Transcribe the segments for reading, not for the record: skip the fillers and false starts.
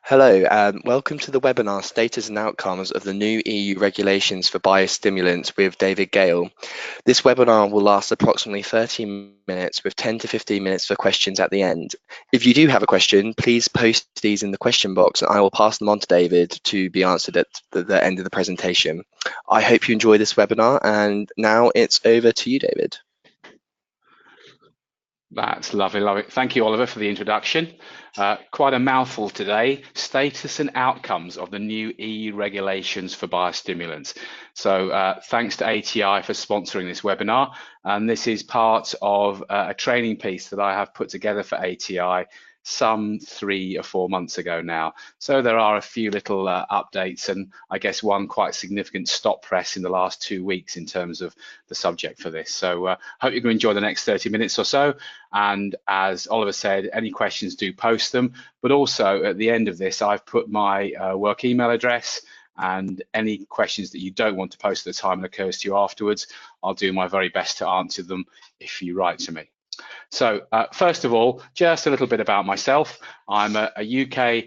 Hello, and welcome to the webinar Status and Outcomes of the new EU Regulations for Biostimulants with David Gale. This webinar will last approximately 30 minutes with 10 to 15 minutes for questions at the end. If you do have a question, please post these in the question box and I will pass them on to David to be answered at the end of the presentation. I hope you enjoy this webinar, and now it's over to you, David. That's lovely, lovely. Thank you, Oliver, for the introduction. Quite a mouthful today. Status and outcomes of the new EU regulations for biostimulants. So thanks to ATI for sponsoring this webinar. And this is part of a training piece that I have put together for ATI some 3 or 4 months ago now. So there are a few little updates and I guess one quite significant stop press in the last 2 weeks in terms of the subject for this. So hope you're going to enjoy the next 30 minutes or so. And as Oliver said, any questions, do post them. But also at the end of this, I've put my work email address, and any questions that you don't want to post at the time that occurs to you afterwards, I'll do my very best to answer them if you write to me. So first of all, just a little bit about myself. I'm a UK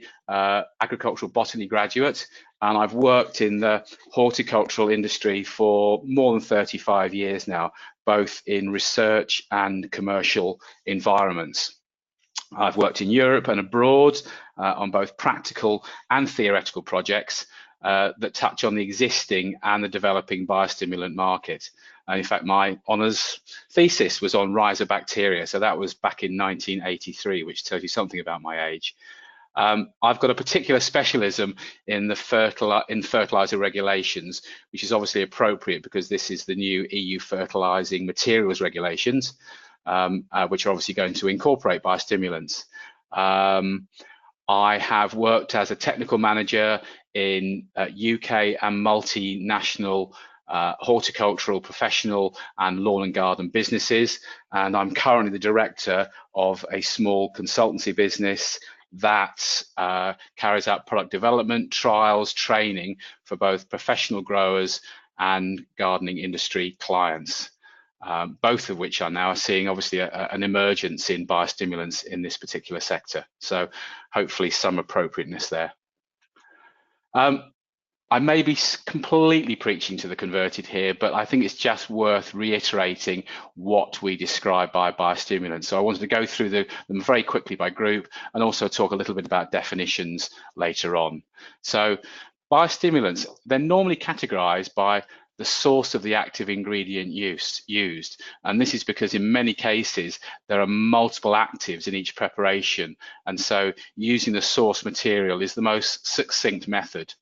agricultural botany graduate, and I've worked in the horticultural industry for more than 35 years now, both in research and commercial environments. I've worked in Europe and abroad on both practical and theoretical projects that touch on the existing and the developing biostimulant market. And in fact, my honours thesis was on rhizobacteria, so that was back in 1983, which tells you something about my age. I've got a particular specialism in the fertilizer regulations, which is obviously appropriate because this is the new EU fertilizing materials regulations, which are obviously going to incorporate biostimulants. I have worked as a technical manager in UK and multinational horticultural, professional and lawn and garden businesses, and I'm currently the director of a small consultancy business that carries out product development, trials, training for both professional growers and gardening industry clients, both of which are now seeing obviously an emergence in biostimulants in this particular sector. So hopefully some appropriateness there. I may be completely preaching to the converted here, but I think it's just worth reiterating what we describe by biostimulants. So I wanted to go through them very quickly by group and also talk a little bit about definitions later on. So biostimulants, they're normally categorized by the source of the active ingredient used. And this is because in many cases, there are multiple actives in each preparation. And so using the source material is the most succinct method.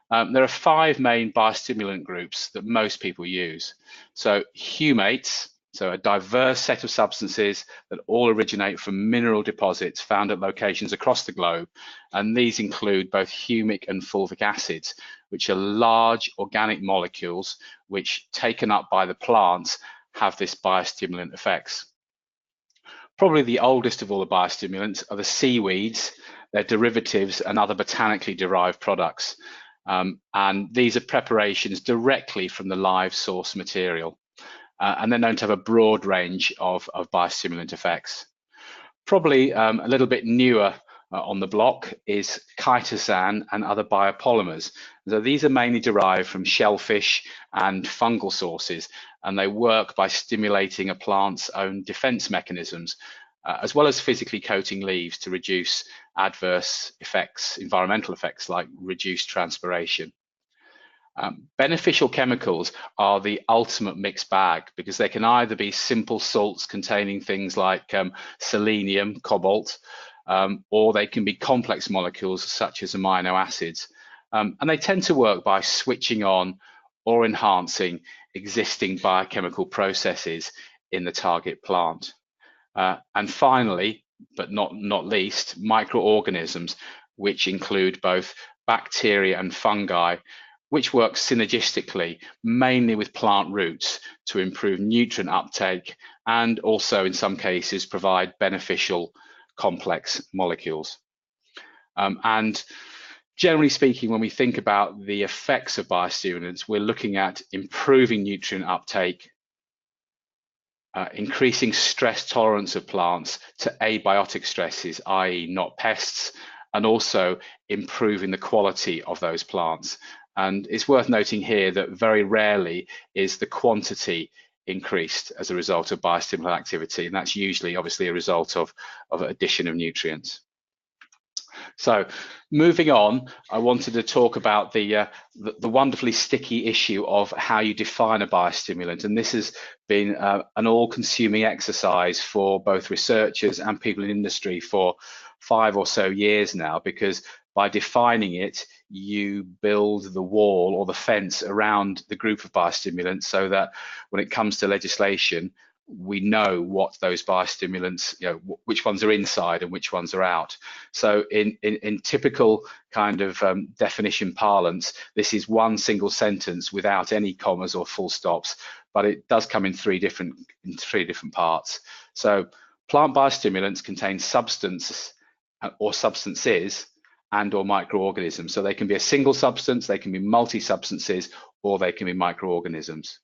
There are 5 main biostimulant groups that most people use. So humates, so a diverse set of substances that all originate from mineral deposits found at locations across the globe. And these include both humic and fulvic acids, which are large organic molecules which, taken up by the plants, have this biostimulant effects. Probably the oldest of all the biostimulants are the seaweeds, their derivatives and other botanically derived products. And these are preparations directly from the live source material. And they're known to have a broad range of biostimulant effects. Probably a little bit newer on the block is chitosan and other biopolymers. So these are mainly derived from shellfish and fungal sources, and they work by stimulating a plant's own defense mechanisms, as well as physically coating leaves to reduce adverse effects, environmental effects like reduced transpiration. Beneficial chemicals are the ultimate mixed bag because they can either be simple salts containing things like selenium, cobalt, or they can be complex molecules such as amino acids. And they tend to work by switching on or enhancing existing biochemical processes in the target plant. And finally, but not least, microorganisms, which include both bacteria and fungi, which work synergistically, mainly with plant roots to improve nutrient uptake and also in some cases provide beneficial complex molecules. And generally speaking, when we think about the effects of biostimulants, we're looking at improving nutrient uptake, increasing stress tolerance of plants to abiotic stresses, i.e. not pests, and also improving the quality of those plants. And it's worth noting here that very rarely is the quantity increased as a result of biostimulant activity, and that's usually obviously a result of addition of nutrients. So moving on, I wanted to talk about the wonderfully sticky issue of how you define a biostimulant, and this has been an all-consuming exercise for both researchers and people in industry for 5 or so years now, because by defining it, you build the wall or the fence around the group of biostimulants so that when it comes to legislation, we know what those biostimulants, which ones are inside and which ones are out. So in typical kind of definition parlance, this is one single sentence without any commas or full stops, but it does come in three different parts. So plant biostimulants contain substances or substances and or microorganisms. So they can be a single substance, they can be multi-substances, or they can be microorganisms,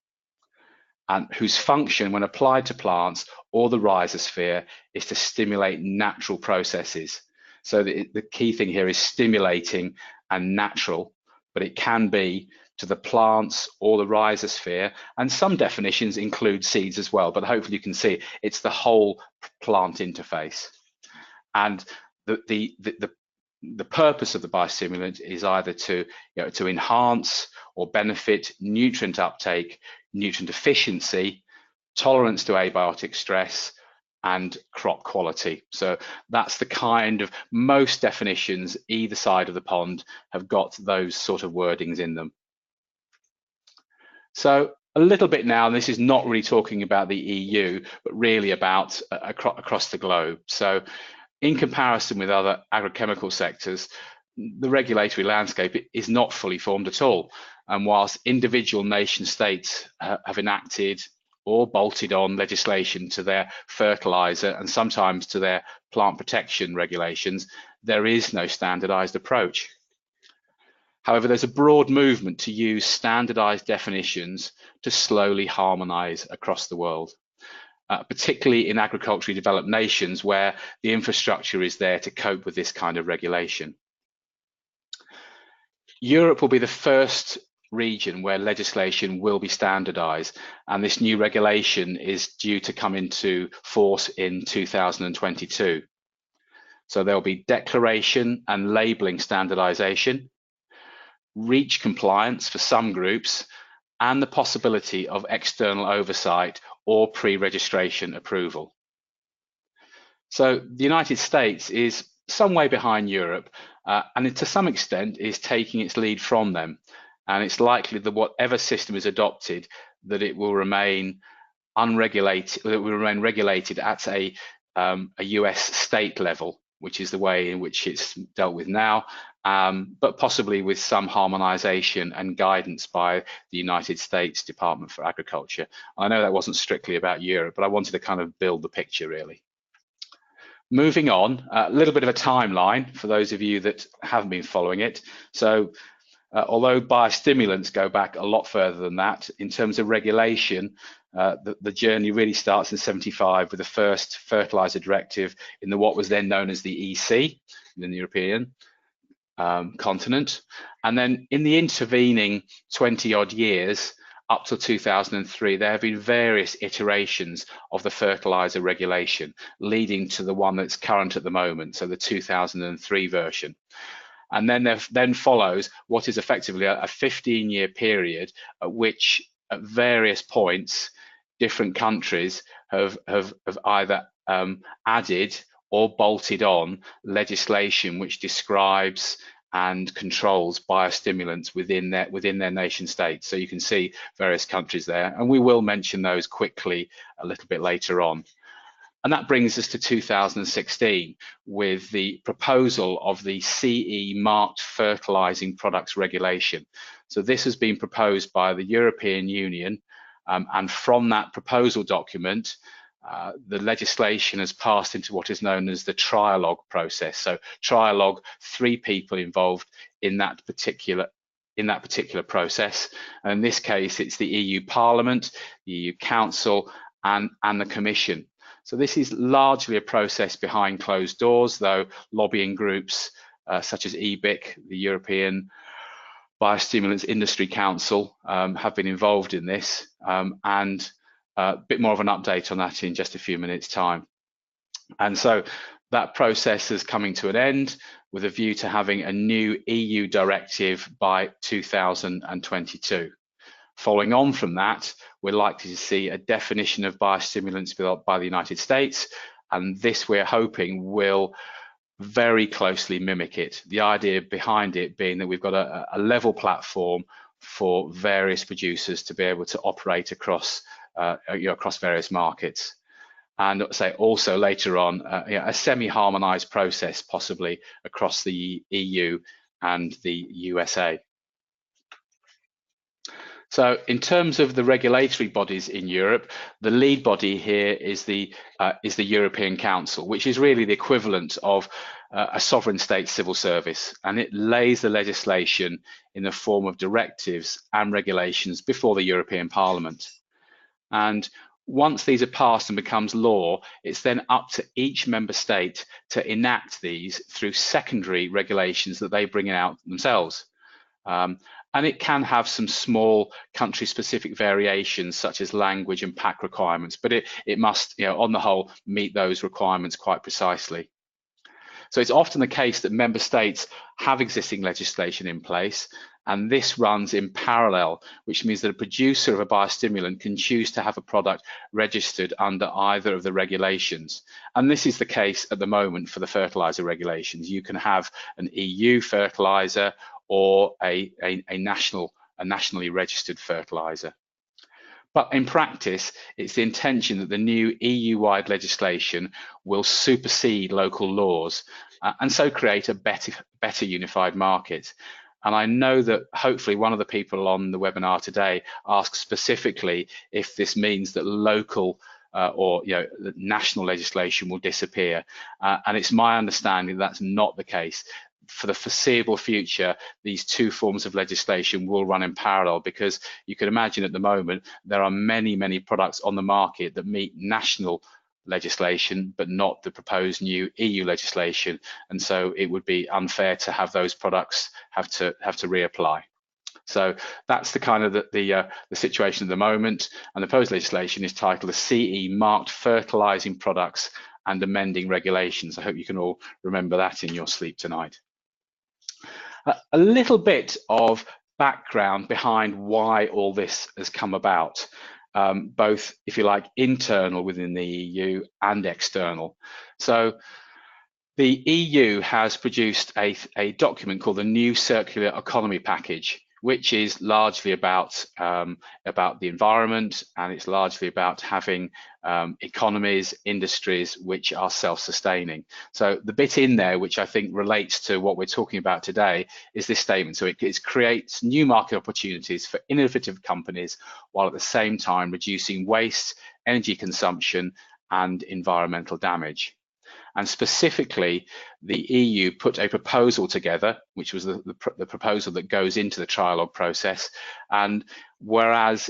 and whose function when applied to plants or the rhizosphere is to stimulate natural processes. So the key thing here is stimulating and natural, but it can be to the plants or the rhizosphere, and some definitions include seeds as well, but hopefully you can see it's the whole plant interface. And the purpose of the biostimulant is either to enhance or benefit nutrient uptake, nutrient efficiency, tolerance to abiotic stress, and crop quality. So that's the kind of, most definitions either side of the pond have got those sort of wordings in them. So a little bit now, and this is not really talking about the EU, but really about across the globe. So in comparison with other agrochemical sectors, the regulatory landscape is not fully formed at all. And whilst individual nation states have enacted or bolted on legislation to their fertilizer and sometimes to their plant protection regulations, there is no standardized approach. However, there's a broad movement to use standardized definitions to slowly harmonize across the world. Particularly in agriculturally developed nations where the infrastructure is there to cope with this kind of regulation. Europe will be the first region where legislation will be standardized, and this new regulation is due to come into force in 2022. So there will be declaration and labeling standardization, REACH compliance for some groups, and the possibility of external oversight or pre-registration approval. So the United States is some way behind Europe, and to some extent is taking its lead from them. And it's likely that whatever system is adopted, that it will remain unregulated, that it will remain regulated at a US state level, which is the way in which it's dealt with now, but possibly with some harmonization and guidance by the United States Department for Agriculture. I know that wasn't strictly about Europe, but I wanted to kind of build the picture really. Moving on, a little bit of a timeline for those of you that haven't been following it. So although biostimulants go back a lot further than that, in terms of regulation, the journey really starts in '75 with the first fertilizer directive in what was then known as the EC, in the European continent. And then in the intervening 20 odd years, up to 2003, there have been various iterations of the fertilizer regulation, leading to the one that's current at the moment, so the 2003 version. And then follows what is effectively a 15-year period at which, at various points, different countries have either added or bolted on legislation which describes and controls biostimulants within their nation states. So you can see various countries there, and we will mention those quickly a little bit later on. And that brings us to 2016 with the proposal of the CE marked fertilizing products regulation. So this has been proposed by the European Union, and from that proposal document, the legislation has passed into what is known as the trialogue process. So trialogue, 3 people involved in that particular process. And in this case, it's the EU Parliament, the EU Council, and the Commission. So this is largely a process behind closed doors, though lobbying groups such as EBIC, the European Biostimulants Industry Council, have been involved in this, and a bit more of an update on that in just a few minutes' time. And so that process is coming to an end with a view to having a new EU directive by 2022. Following on from that, we're likely to see a definition of biostimulants by the United States, and this we're hoping will very closely mimic it. The idea behind it being that we've got a level platform for various producers to be able to operate across across various markets. And say also later on a semi-harmonized process possibly across the EU and the USA. So in terms of the regulatory bodies in Europe, the lead body here is the European Council, which is really the equivalent of a sovereign state civil service, and it lays the legislation in the form of directives and regulations before the European Parliament. And once these are passed and becomes law, it's then up to each member state to enact these through secondary regulations that they bring out themselves. And it can have some small country-specific variations, such as language and pack requirements, but it must, on the whole, meet those requirements quite precisely. So it's often the case that member states have existing legislation in place, and this runs in parallel, which means that a producer of a biostimulant can choose to have a product registered under either of the regulations. And this is the case at the moment for the fertilizer regulations. You can have an EU fertilizer or a nationally registered fertilizer. But in practice, it's the intention that the new EU-wide legislation will supersede local laws and so create a better unified market. And I know that hopefully one of the people on the webinar today asked specifically if this means that local or national legislation will disappear. And it's my understanding that's not the case. For the foreseeable future, these two forms of legislation will run in parallel, because you can imagine at the moment there are many products on the market that meet national legislation but not the proposed new EU legislation, and so it would be unfair to have those products have to reapply. So that's the kind of the situation at the moment, and the proposed legislation is titled the CE Marked Fertilizing Products and Amending Regulations. I hope you can all remember that in your sleep tonight. A little bit of background behind why all this has come about, both, if you like, internal within the EU and external. So the EU has produced a document called the New Circular Economy Package, which is largely about the environment, and it's largely about having economies, industries which are self-sustaining. So the bit in there which I think relates to what we're talking about today is this statement. So it creates new market opportunities for innovative companies while at the same time reducing waste, energy consumption and environmental damage. And specifically, the EU put a proposal together, which was the proposal that goes into the trialogue process. And whereas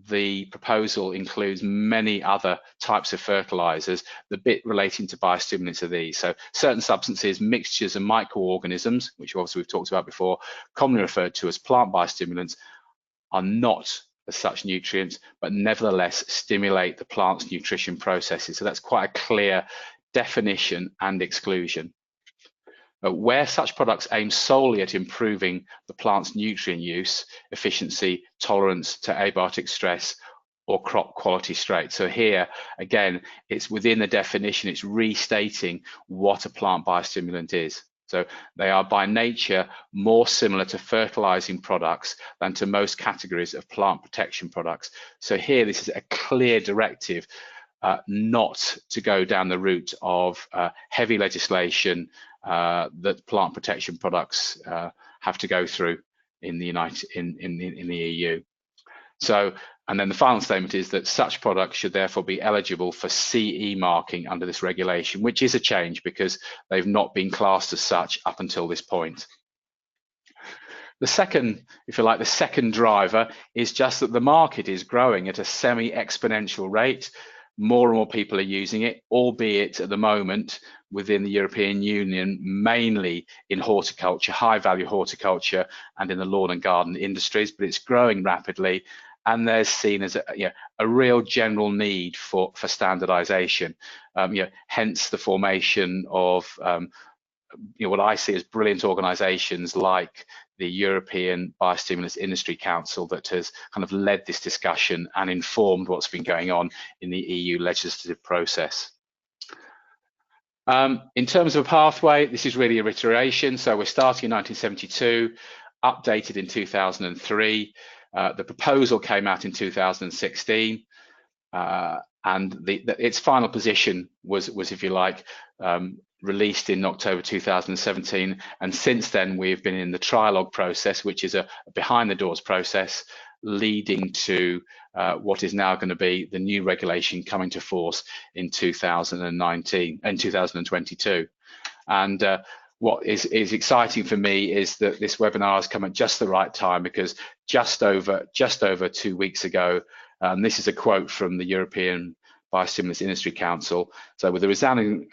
the proposal includes many other types of fertilizers, the bit relating to biostimulants are these. So certain substances, mixtures and microorganisms, which obviously we've talked about before, commonly referred to as plant biostimulants, are not as such nutrients, but nevertheless stimulate the plant's nutrition processes. So that's quite a clear definition and exclusion. But where such products aim solely at improving the plant's nutrient use, efficiency, tolerance to abiotic stress, or crop quality trait. So here, again, it's within the definition, it's restating what a plant biostimulant is. So they are by nature more similar to fertilizing products than to most categories of plant protection products. So here, this is a clear directive not to go down the route of heavy legislation that plant protection products have to go through in the EU. So, and then the final statement is that such products should therefore be eligible for CE marking under this regulation, which is a change because they've not been classed as such up until this point. The second, if you like, the second driver is just that the market is growing at a semi-exponential rate. More and more people are using it, albeit at the moment within the European Union, mainly in horticulture, high value horticulture, and in the lawn and garden industries, but it's growing rapidly. And there's seen as a real general need for standardization, hence the formation of what I see as brilliant organizations like the European Biostimulants Industry Council that has kind of led this discussion and informed what's been going on in the EU legislative process. In terms of a pathway, this is really a iteration. So we're starting in 1972, updated in 2003. The proposal came out in 2016, and its final position was, if you like, released in October 2017, and since then we've been in the trilogue process, which is a behind the doors process leading to what is now going to be the new regulation coming to force in 2019 and 2022. And what is exciting for me is that this webinar has come at just the right time, because just over 2 weeks ago, this is a quote from the European Biostimulants Industry Council. So with a resounding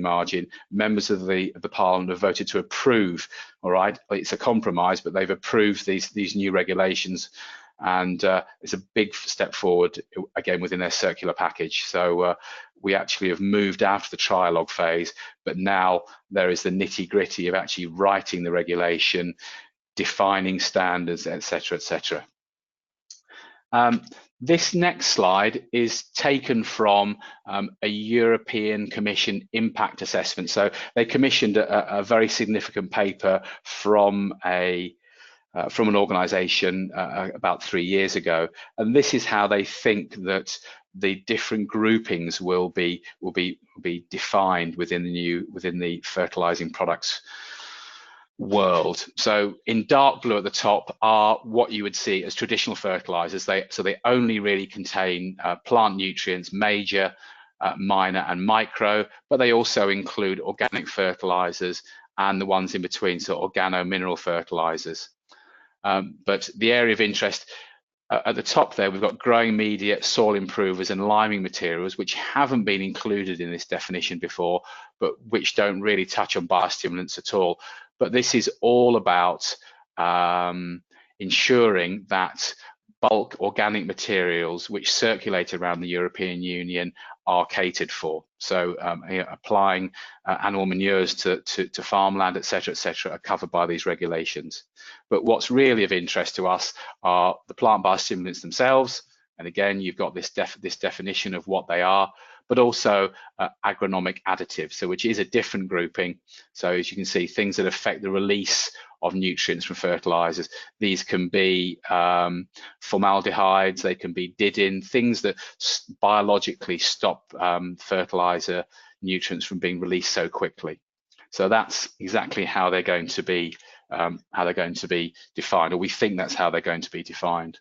margin, members of the Parliament have voted to approve. All right, it's a compromise, but they've approved these new regulations, and it's a big step forward again within their circular package. So we actually have moved out of the trilogue phase, but now there is the nitty-gritty of actually writing the regulation, defining standards, etc., etc. This next slide is taken from a European Commission impact assessment. So they commissioned a very significant paper from an organisation about 3 years ago, and this is how they think that the different groupings will be defined within the fertilising products world. So in dark blue at the top are what you would see as traditional fertilizers. So they only really contain plant nutrients, major, minor and micro, but they also include organic fertilizers and the ones in between, so organo-mineral fertilizers. But the area of interest at the top there, we've got growing media, soil improvers and liming materials, which haven't been included in this definition before, but which don't really touch on biostimulants at all. But this is all about ensuring that bulk organic materials which circulate around the European Union are catered for. So applying animal manures to farmland, etc., etc., are covered by these regulations. But what's really of interest to us are the plant biostimulants themselves. And again, you've got this definition of what they are, but also agronomic additives, so which is a different grouping. So as you can see, things that affect the release of nutrients from fertilizers. These can be formaldehydes, they can be didin, things that biologically stop fertilizer nutrients from being released so quickly. So that's exactly how they're going to be defined, or we think that's how they're going to be defined.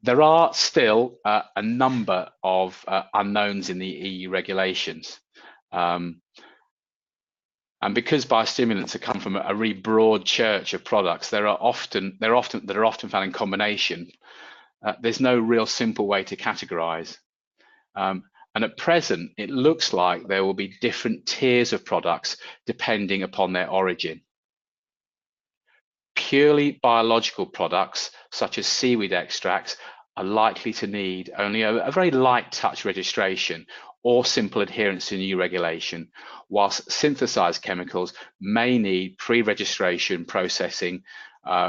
There are still a number of unknowns in the EU regulations. And because biostimulants have come from a really broad church of products, they're often found in combination. There's no real simple way to categorize. And at present, it looks like there will be different tiers of products depending upon their origin. Purely biological products, such as seaweed extracts, are likely to need only a very light touch registration or simple adherence to new regulation, whilst synthesized chemicals may need pre-registration processing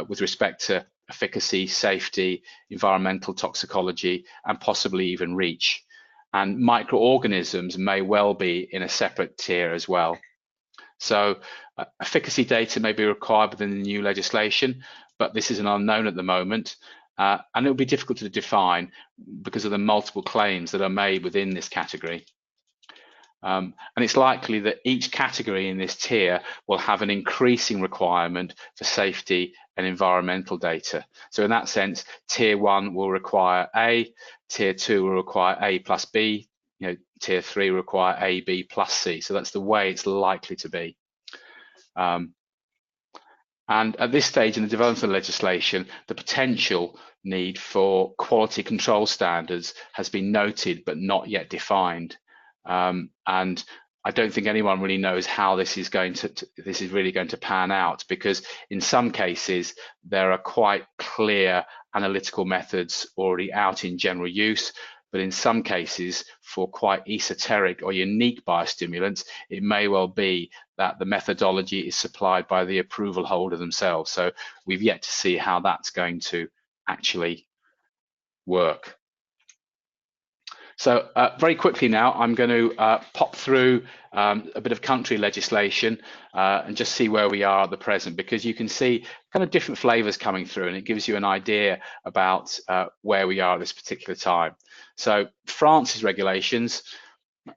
with respect to efficacy, safety, environmental toxicology, and possibly even REACH. And microorganisms may well be in a separate tier as well. So efficacy data may be required within the new legislation, but this is an unknown at the moment. And it will be difficult to define because of the multiple claims that are made within this category. And it's likely that each category in this tier will have an increasing requirement for safety and environmental data. So in that sense, tier 1 will require A, tier 2 will require A plus B, tier 3 will require A, B plus C. So that's the way it's likely to be. And at this stage in the development of legislation, the potential need for quality control standards has been noted but not yet defined. And I don't think anyone really knows how this is really going to pan out, because in some cases there are quite clear analytical methods already out in general use, but in some cases for quite esoteric or unique biostimulants, it may well be that the methodology is supplied by the approval holder themselves. So we've yet to see how that's going to actually work. So very quickly now, I'm going to pop through a bit of country legislation and just see where we are at the present, because you can see kind of different flavors coming through, and it gives you an idea about where we are at this particular time. So France's regulations,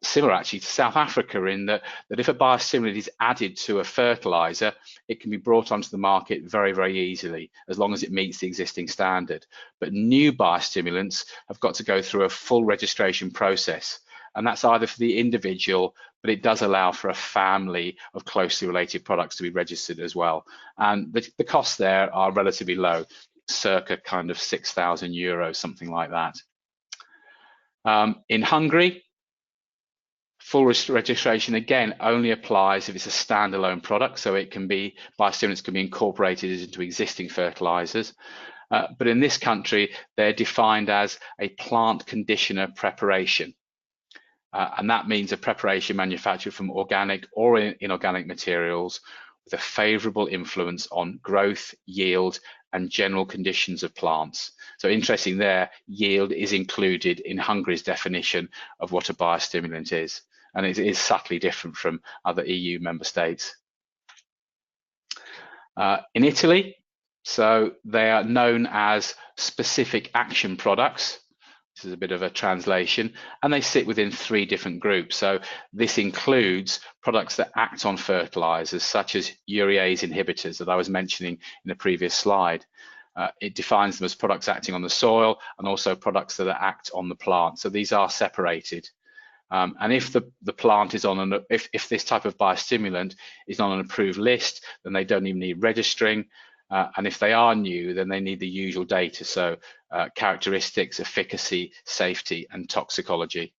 similar actually to South Africa, in that if a biostimulant is added to a fertilizer, it can be brought onto the market very, very easily, as long as it meets the existing standard. But new biostimulants have got to go through a full registration process, and that's either for the individual, but it does allow for a family of closely related products to be registered as well. And the costs there are relatively low, circa kind of €6,000, something like that. In Hungary, full registration again only applies if it's a standalone product, so it can be, biostimulants can be incorporated into existing fertilizers. But in this country, they're defined as a plant conditioner preparation. And that means a preparation manufactured from organic or inorganic materials with a favorable influence on growth, yield, and general conditions of plants. So interesting there, yield is included in Hungary's definition of what a biostimulant is, and it is subtly different from other EU member states. In Italy, so they are known as specific action products. This is a bit of a translation, and they sit within 3 different groups. So this includes products that act on fertilizers, such as urease inhibitors that I was mentioning in the previous slide. It defines them as products acting on the soil and also products that act on the plant. So these are separated. And if the plant is on if this type of biostimulant is on an approved list, then they don't even need registering. And if they are new, then they need the usual data, so characteristics, efficacy, safety, and toxicology.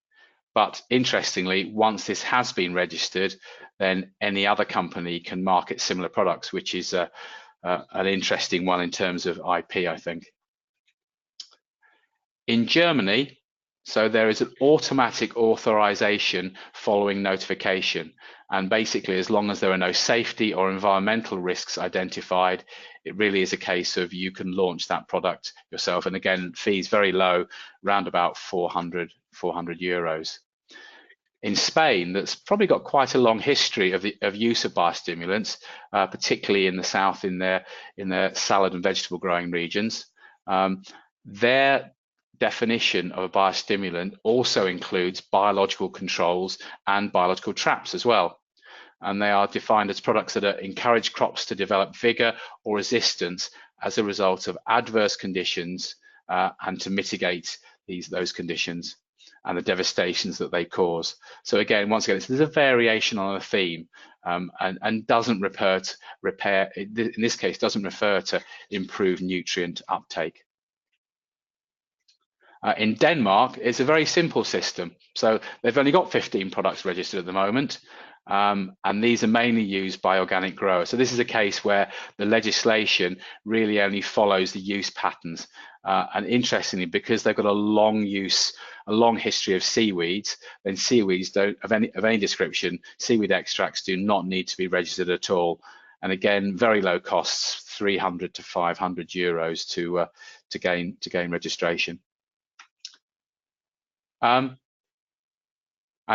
But interestingly, once this has been registered, then any other company can market similar products, which is an interesting one in terms of IP, I think. In Germany, so there is an automatic authorization following notification, and basically as long as there are no safety or environmental risks identified, it really is a case of you can launch that product yourself. And again, fees very low, around about 400 euros. In Spain, that's probably got quite a long history of use of biostimulants, particularly in the south, in their salad and vegetable growing regions. Their definition of a biostimulant also includes biological controls and biological traps as well. And they are defined as products that encourage crops to develop vigor or resistance as a result of adverse conditions and to mitigate those conditions and the devastations that they cause. So again, once again, there's a variation on a theme and doesn't in this case, doesn't refer to improved nutrient uptake. In Denmark, it's a very simple system. So they've only got 15 products registered at the moment, and these are mainly used by organic growers. So this is a case where the legislation really only follows the use patterns. And interestingly, because they've got a long history of seaweeds, then seaweeds don't of any description, seaweed extracts do not need to be registered at all. And again, very low costs, 300 to 500 euros to gain registration. And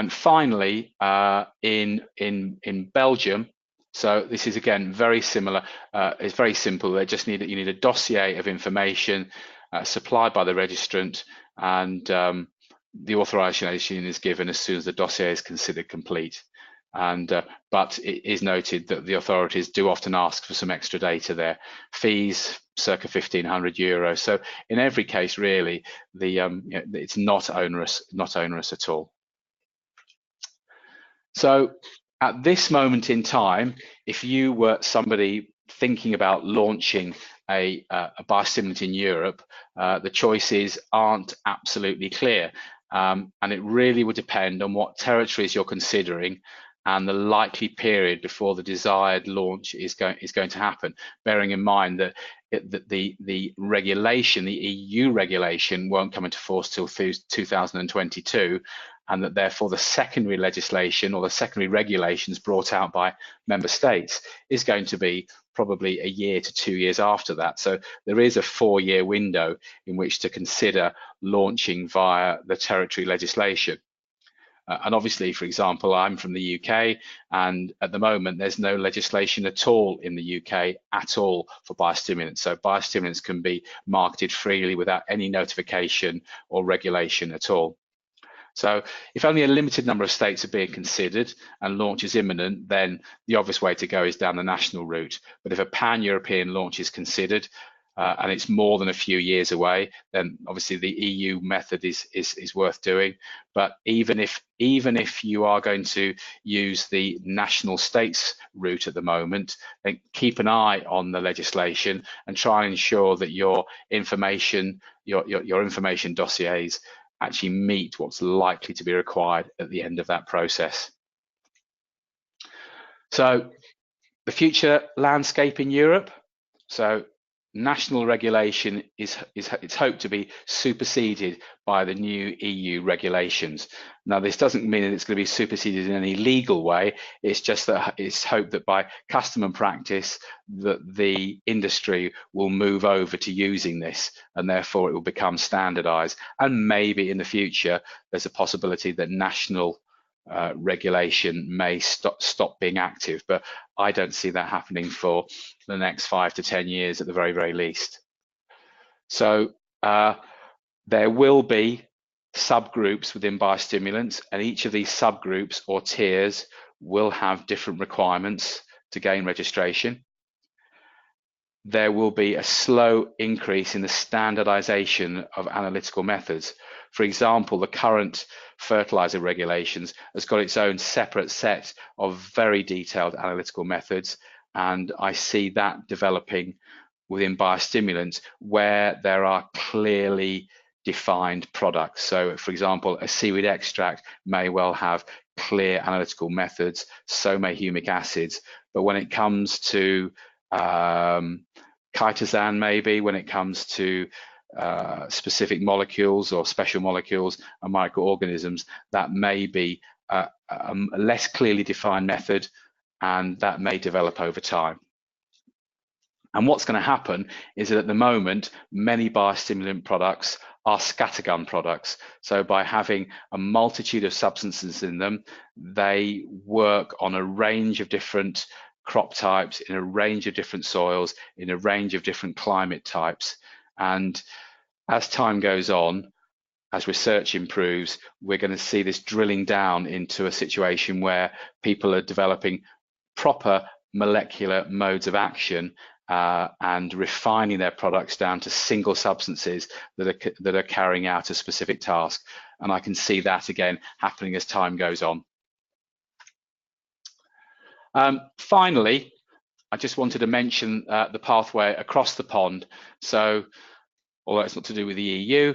finally, in Belgium, so this is again very similar. It's very simple. You need a dossier of information supplied by the registrant, and the authorization is given as soon as the dossier is considered complete. And but it is noted that the authorities do often ask for some extra data there. Fees circa 1,500 euros. So in every case, really, it's not onerous at all. So at this moment in time, if you were somebody thinking about launching a biostimulant in Europe, the choices aren't absolutely clear. And it really would depend on what territories you're considering and the likely period before the desired launch is going to happen, bearing in mind that the regulation, the EU regulation, won't come into force till 2022, and that therefore the secondary legislation or the secondary regulations brought out by member states is going to be probably a year to 2 years after that. So there is a 4-year window in which to consider launching via the territory legislation. And obviously, for example, I'm from the UK, and at the moment there's no legislation at all in the UK at all for biostimulants. So biostimulants can be marketed freely without any notification or regulation at all. So if only a limited number of states are being considered and launch is imminent, then the obvious way to go is down the national route. But if a pan-European launch is considered, and it's more than a few years away, then obviously the EU method is worth doing. But even if you are going to use the national states route at the moment, then keep an eye on the legislation and try and ensure that your information dossiers actually meet what's likely to be required at the end of that process. So the future landscape in Europe. So national regulation it's hoped to be superseded by the new EU regulations. Now, this doesn't mean that it's going to be superseded in any legal way. It's just that it's hoped that by custom and practice that the industry will move over to using this, and therefore it will become standardized. And maybe in the future, there's a possibility that national regulation may stop being active, but I don't see that happening for the next 5 to 10 years at the very, very least. So there will be subgroups within biostimulants, and each of these subgroups or tiers will have different requirements to gain registration. There will be a slow increase in the standardization of analytical methods. For example, the current fertilizer regulations has got its own separate set of very detailed analytical methods, and I see that developing within biostimulants where there are clearly defined products. So, for example, a seaweed extract may well have clear analytical methods, so may humic acids, but when it comes to chitosan, maybe when it comes to specific molecules or special molecules and microorganisms, that may be a less clearly defined method, and that may develop over time. And what's going to happen is that at the moment, many biostimulant products are scattergun products. So by having a multitude of substances in them, they work on a range of different crop types, in a range of different soils, in a range of different climate types. And as time goes on, as research improves, we're going to see this drilling down into a situation where people are developing proper molecular modes of action and refining their products down to single substances that are carrying out a specific task. And I can see that again happening as time goes on. Finally, I just wanted to mention the pathway across the pond. So, although it's not to do with the EU,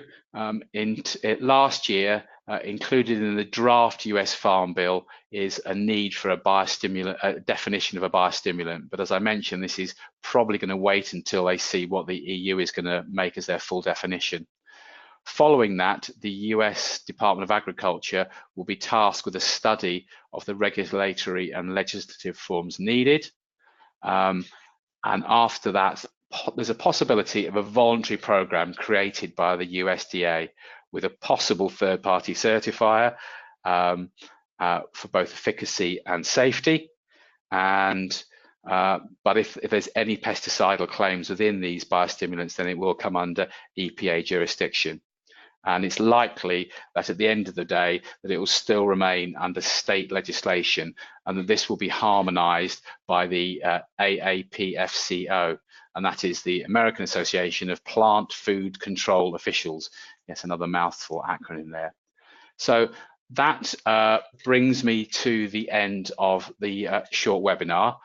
last year, included in the draft US Farm Bill is a need for a biostimulant, a definition of a biostimulant. But as I mentioned, this is probably going to wait until they see what the EU is going to make as their full definition. Following that, the US Department of Agriculture will be tasked with a study of the regulatory and legislative forms needed. And after that, there's a possibility of a voluntary program created by the USDA with a possible third-party certifier for both efficacy and safety. And but if there's any pesticidal claims within these biostimulants, then it will come under EPA jurisdiction. And it's likely that at the end of the day that it will still remain under state legislation, and that this will be harmonized by the AAPFCO, and that is the American Association of Plant Food Control Officials. Yes, another mouthful acronym there. So that brings me to the end of the short webinar.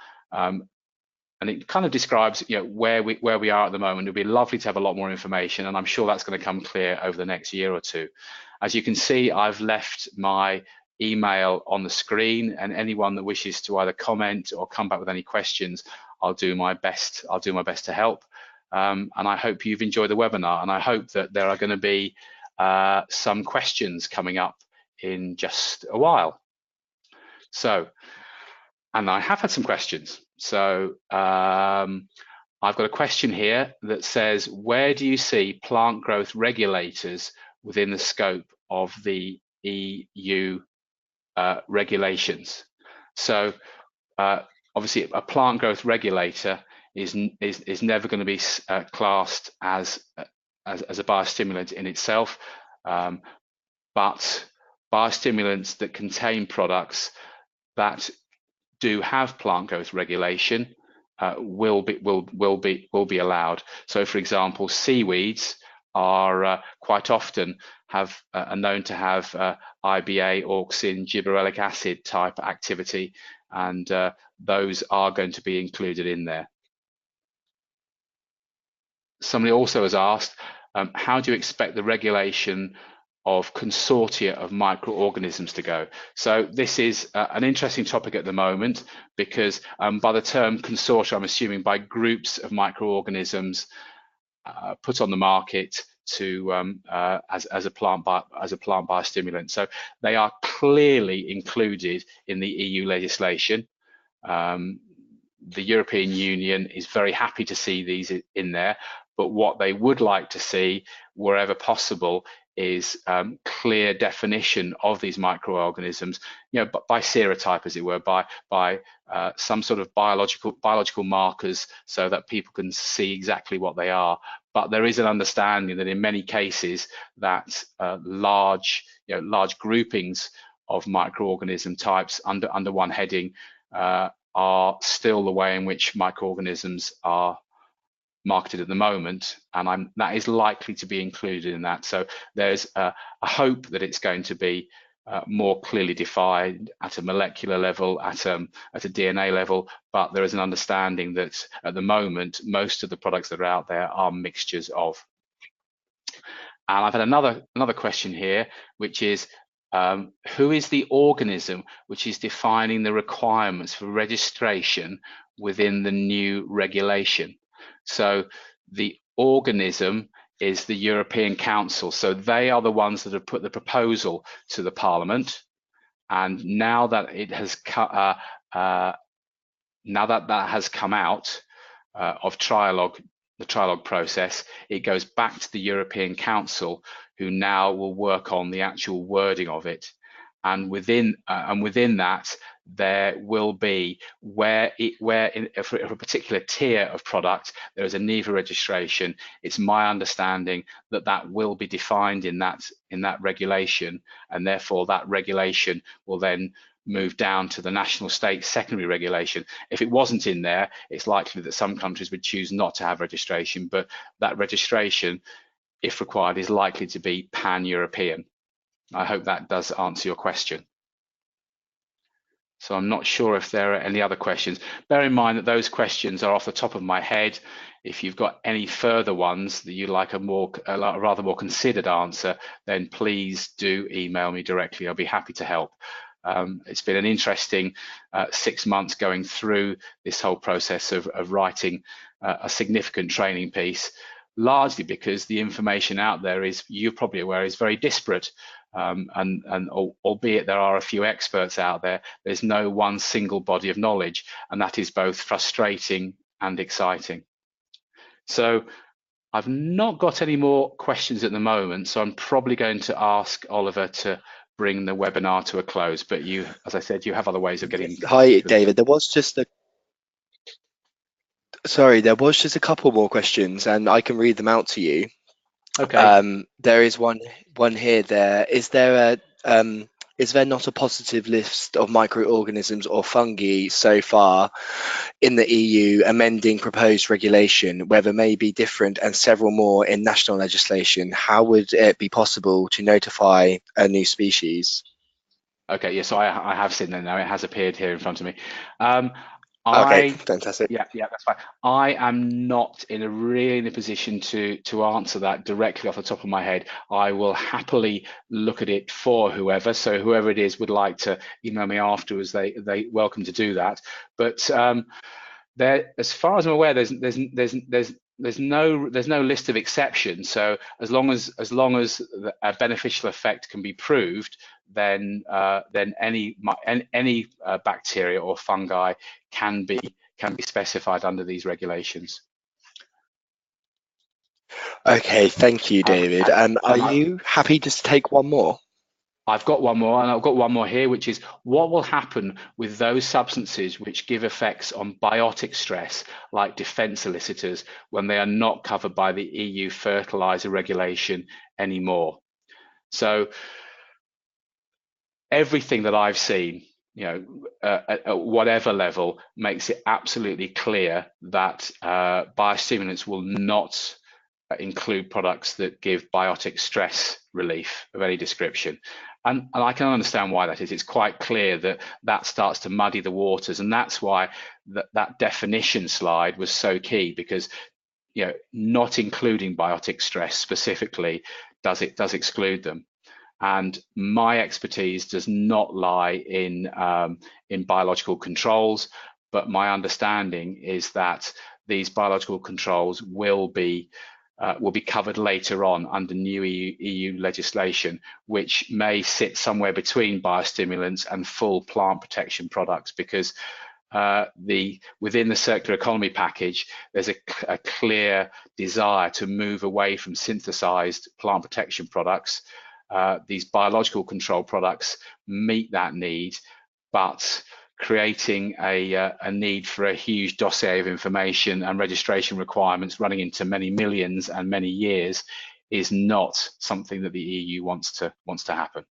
and it kind of describes, you know, where we are at the moment. It'd be lovely to have a lot more information, and I'm sure that's going to come clear over the next year or two. As you can see, I've left my email on the screen, and anyone that wishes to either comment or come back with any questions, I'll do my best to help. And I hope you've enjoyed the webinar, and I hope that there are going to be some questions coming up in just a while. So, and I have had some questions. So I've got a question here that says, where do you see plant growth regulators within the scope of the EU regulations? So obviously a plant growth regulator is never going to be classed as a biostimulant in itself, but biostimulants that contain products that do have plant growth regulation will be allowed. So, for example, seaweeds are quite often are known to have IBA, auxin, gibberellic acid type activity, and those are going to be included in there. Somebody also has asked, how do you expect the regulation of consortia of microorganisms to go? So this is an interesting topic at the moment, because by the term consortia, I'm assuming by groups of microorganisms put on the market to as a plant biostimulant. So they are clearly included in the EU legislation. The European Union is very happy to see these in there, but what they would like to see, wherever possible, is clear definition of these microorganisms, you know, by serotype, as it were, by some sort of biological markers, so that people can see exactly what they are. But there is an understanding that in many cases that large groupings of microorganism types under one heading are still the way in which microorganisms are marketed at the moment, and that is likely to be included in that. So there's a hope that it's going to be more clearly defined at a molecular level, at a DNA level, but there is an understanding that at the moment most of the products that are out there are mixtures of. And I've had another question here, which is, who is the organism which is defining the requirements for registration within the new regulation? So the organism is the European Council. So they are the ones that have put the proposal to the Parliament. And now that it has that has come out of the trilogue process, it goes back to the European Council, who now will work on the actual wording of it. And within that, there will be where for a particular tier of product there is a need for registration. It's my understanding that that will be defined in that regulation, and therefore that regulation will then move down to the national state secondary regulation. If it wasn't in there, it's likely that some countries would choose not to have registration, but that registration, if required, is likely to be pan-European. I hope that does answer your question. So I'm not sure if there are any other questions. Bear in mind that those questions are off the top of my head. If you've got any further ones that you'd like a rather more considered answer, then please do email me directly. I'll be happy to help. It's been an interesting 6 months going through this whole process of writing a significant training piece, largely because the information out there is, you're probably aware, is very disparate. And albeit there are a few experts out there, there's no one single body of knowledge, and that is both frustrating and exciting. So I've not got any more questions at the moment, so I'm probably going to ask Oliver to bring the webinar to a close, but you, as I said, you have other ways of getting. Hi, David. There was just a couple more questions, and I can read them out to you. Okay. There is one here. Is there not a positive list of microorganisms or fungi so far in the EU amending proposed regulation, where there may be different and several more in national legislation? How would it be possible to notify a new species? Okay, yeah, so I have seen that now. It has appeared here in front of me. Okay, fantastic. Yeah, that's fine. I am not really in a position to answer that directly off the top of my head. I will happily look at it for whoever. So whoever it is would like to email me afterwards, they welcome to do that. But there, as far as I'm aware, there's no list of exceptions. So as long as a beneficial effect can be proved, then any bacteria or fungi can be specified under these regulations. Okay, thank you, Um, David. Are and I, you happy just to take one more? I've got one more, and I've got one more here, which is what will happen with those substances which give effects on biotic stress, like defence solicitors, when they are not covered by the EU fertiliser regulation anymore. So everything that I've seen, at whatever level, makes it absolutely clear that biostimulants will not include products that give biotic stress relief of any description. And I can understand why that is. It's quite clear that that starts to muddy the waters, and that's why that definition slide was so key, because not including biotic stress specifically does exclude them. And my expertise does not lie in biological controls, but my understanding is that these biological controls will be covered later on under new EU legislation, which may sit somewhere between biostimulants and full plant protection products, because within the circular economy package, there's a clear desire to move away from synthesized plant protection products. These biological control products meet that need, but creating a need for a huge dossier of information and registration requirements running into many millions and many years is not something that the EU wants to happen.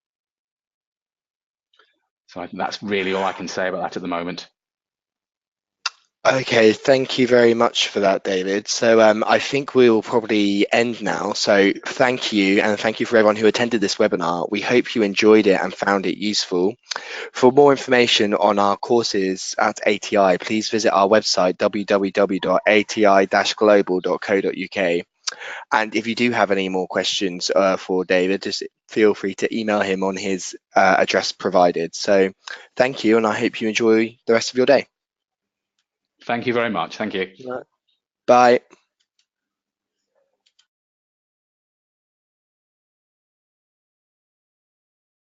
So I think that's really all I can say about that at the moment. Okay, thank you very much for that, David. So I think we will probably end now. So thank you, and thank you for everyone who attended this webinar. We hope you enjoyed it and found it useful. For more information on our courses at ATI, please visit our website www.ati-global.co.uk. And if you do have any more questions for David, just feel free to email him on his address provided. So thank you, and I hope you enjoy the rest of your day. Thank you very much. Thank you. Bye.